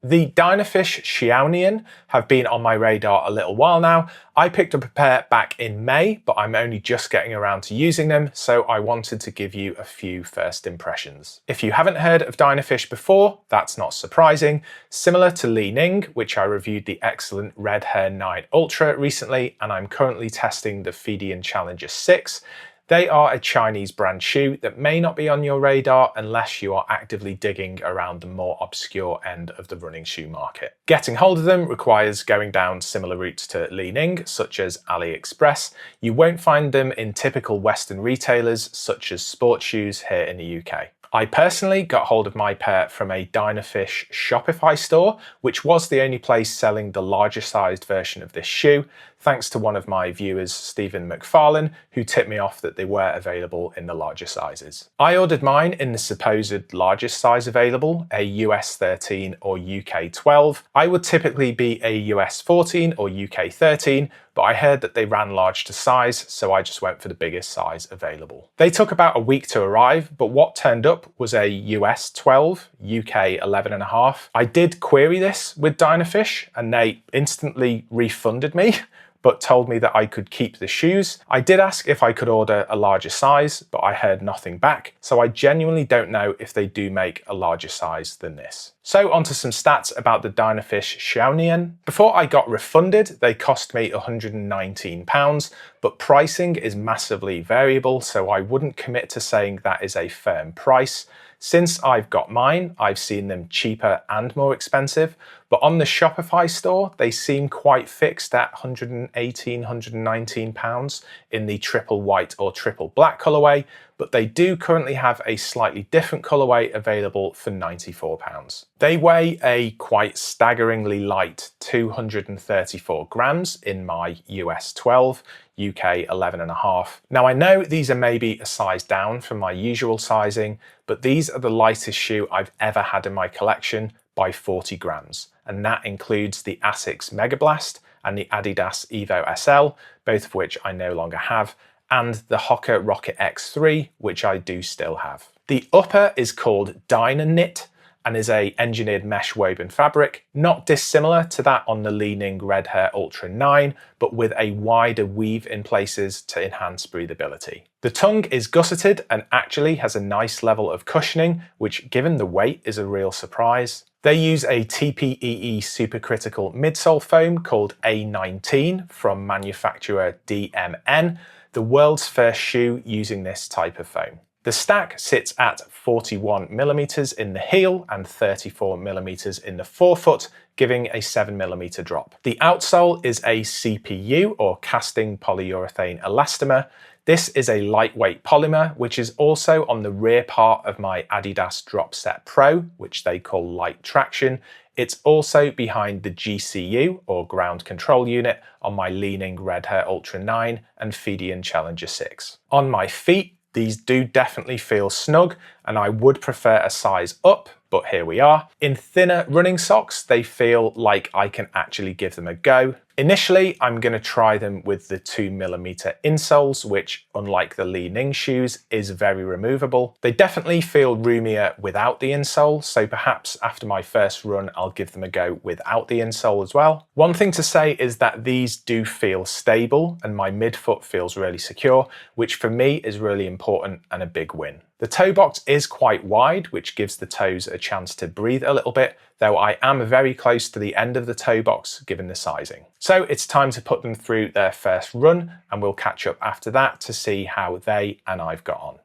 The Dynafish Xiaonian have been on my radar a little while now. I picked up a pair back in May, but I'm only just getting around to using them, so I wanted to give you a few first impressions. If you haven't heard of Dynafish before, that's not surprising. Similar to Li-Ning, which I reviewed the excellent Red Hair 9 Ultra recently, and I'm currently testing the Xiaonian Challenger 6. They are a Chinese brand shoe that may not be on your radar unless you are actively digging around the more obscure end of the running shoe market. Getting hold of them requires going down similar routes to Li-Ning, such as AliExpress. You won't find them in typical Western retailers, such as sports shoes here in the UK. I personally got hold of my pair from a Dynafish Shopify store, which was the only place selling the larger sized version of this shoe, thanks to one of my viewers, Stephen McFarlane, who tipped me off that they were available in the larger sizes. I ordered mine in the supposed largest size available, a US 13 or UK 12. I would typically be a US 14 or UK 13, but I heard that they ran large to size, so I just went for the biggest size available. They took about a week to arrive, but what turned up was a US 12, UK 11.5. I did query this with Dynafish, and they instantly refunded me, but told me that I could keep the shoes. I did ask if I could order a larger size, but I heard nothing back, so I genuinely don't know if they do make a larger size than this. So onto some stats about the Dynafish Xiaonian. Before I got refunded, they cost me £119, but pricing is massively variable, so I wouldn't commit to saying that is a firm price. Since I've got mine, I've seen them cheaper and more expensive, but on the Shopify store, they seem quite fixed at £118, £119 in the triple white or triple black colourway, but they do currently have a slightly different colourway available for £94. They weigh a quite staggeringly light 234 grams in my US 12, UK 11.5. Now I know these are maybe a size down from my usual sizing, but these are the lightest shoe I've ever had in my collection by 40 grams. And that includes the Asics Mega Blast and the Adidas Evo SL, both of which I no longer have, and the Hoka Rocket X3, which I do still have. The upper is called Dynaknit and is a engineered mesh woven fabric, not dissimilar to that on the Li-Ning Red Hair Ultra 9, but with a wider weave in places to enhance breathability. The tongue is gusseted and actually has a nice level of cushioning, which given the weight is a real surprise. They use a TPEE Supercritical midsole foam called A19 from manufacturer DMN, the world's first shoe using this type of foam. The stack sits at 41mm in the heel and 34mm in the forefoot, giving a 7mm drop. The outsole is a CPU or casting polyurethane elastomer. This is a lightweight polymer, which is also on the rear part of my Adidas Dropset Pro, which they call Light Traction. It's also behind the GCU or ground control unit on my Li-Ning Red Hair Ultra 9 and Xiaonian Challenger 6. On my feet, these do definitely feel snug, and I would prefer a size up, but here we are. In thinner running socks, they feel like I can actually give them a go. Initially, I'm going to try them with the 2mm insoles, which, unlike the Li-Ning shoes, is very removable. They definitely feel roomier without the insole, so perhaps after my first run, I'll give them a go without the insole as well. One thing to say is that these do feel stable, and my midfoot feels really secure, which for me is really important and a big win. The toe box is quite wide, which gives the toes a chance to breathe a little bit, though I am very close to the end of the toe box given the sizing. So it's time to put them through their first run, and we'll catch up after that to see how they and I've got on.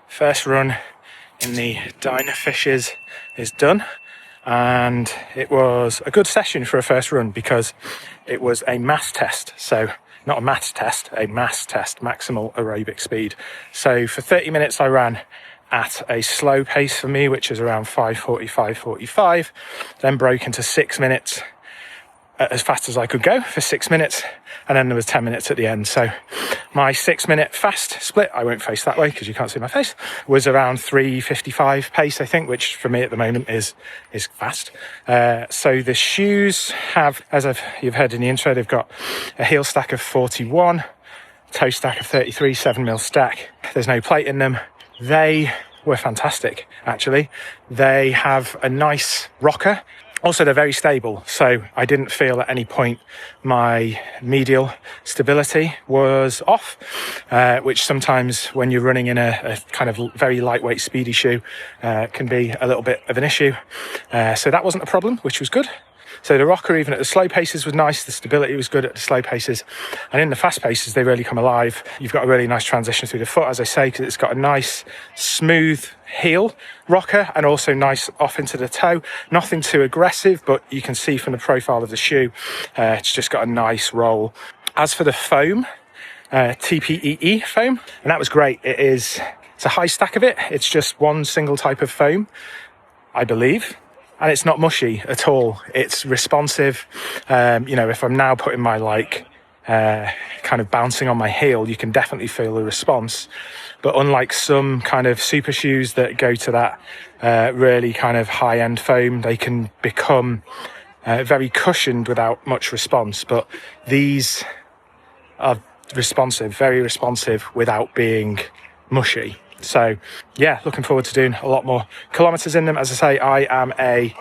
First run in the Dynafishes is done, and it was a good session for a first run because it was a mass test. So not a mass test, a mass test, maximal aerobic speed. So for 30 minutes I ran at a slow pace for me, which is around 5:40, 5:45, then broke into 6 minutes as fast as I could go for 6 minutes, and then there was 10 minutes at the end. So my 6 minute fast split, I won't face that way because you can't see my face, was around 3:55 pace, I think, which for me at the moment is fast. So the shoes have, as you've heard in the intro, they've got a heel stack of 41, toe stack of 33, 7mm stack. There's no plate in them. They were fantastic, actually. They have a nice rocker. Also, they're very stable, so I didn't feel at any point my medial stability was off, which sometimes when you're running in a kind of very lightweight, speedy shoe can be a little bit of an issue. So that wasn't a problem, which was good. So the rocker, even at the slow paces, was nice. The stability was good at the slow paces. And in the fast paces, they really come alive. You've got a really nice transition through the foot, as I say, because it's got a nice, smooth heel rocker and also nice off into the toe. Nothing too aggressive, but you can see from the profile of the shoe, it's just got a nice roll. As for the foam, TPEE foam, and that was great. It's a high stack of it. It's just one single type of foam, I believe. And it's not mushy at all. It's responsive. If I'm now putting my kind of bouncing on my heel, you can definitely feel the response. But unlike some kind of super shoes that go to that really kind of high-end foam, they can become very cushioned without much response. But these are responsive, very responsive without being mushy. So yeah, looking forward to doing a lot more kilometers in them. As I say, I am a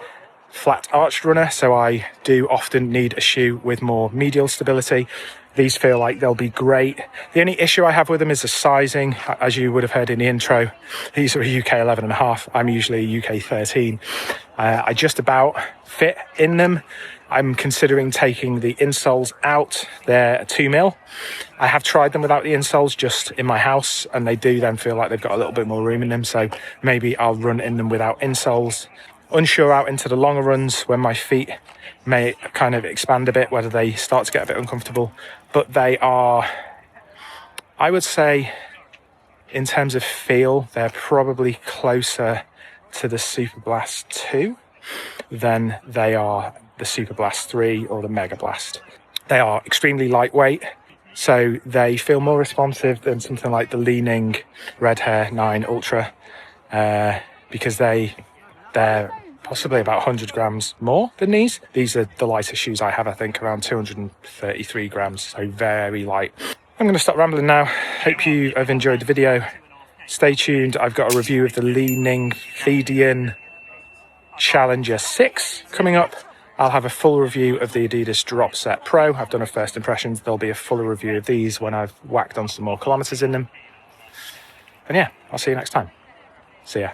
flat arched runner, so I do often need a shoe with more medial stability. These feel like they'll be great. The only issue I have with them is the sizing. As you would have heard in the intro, these are a UK 11.5. I'm usually a UK 13. I just about fit in them. I'm considering taking the insoles out. They're a 2mm. I have tried them without the insoles just in my house, and they do then feel like they've got a little bit more room in them. So maybe I'll run in them without insoles. Unsure out into the longer runs when my feet may kind of expand a bit, whether they start to get a bit uncomfortable. But they are, I would say, in terms of feel, they're probably closer to the Superblast 2 than they are the Superblast 3 or the Mega Blast. They are extremely lightweight, so they feel more responsive than something like the Li-Ning Red Hair 9 Ultra, because they're possibly about 100 grams more than these. These are the lightest shoes I have, I think, around 233 grams, so very light. I'm going to stop rambling now. Hope you have enjoyed the video. Stay tuned. I've got a review of the Li-Ning Xiaonian Challenger 6 coming up. I'll have a full review of the Adidas Drop Set Pro. I've done a first impressions. There'll be a fuller review of these when I've whacked on some more kilometers in them. And yeah, I'll see you next time. See ya.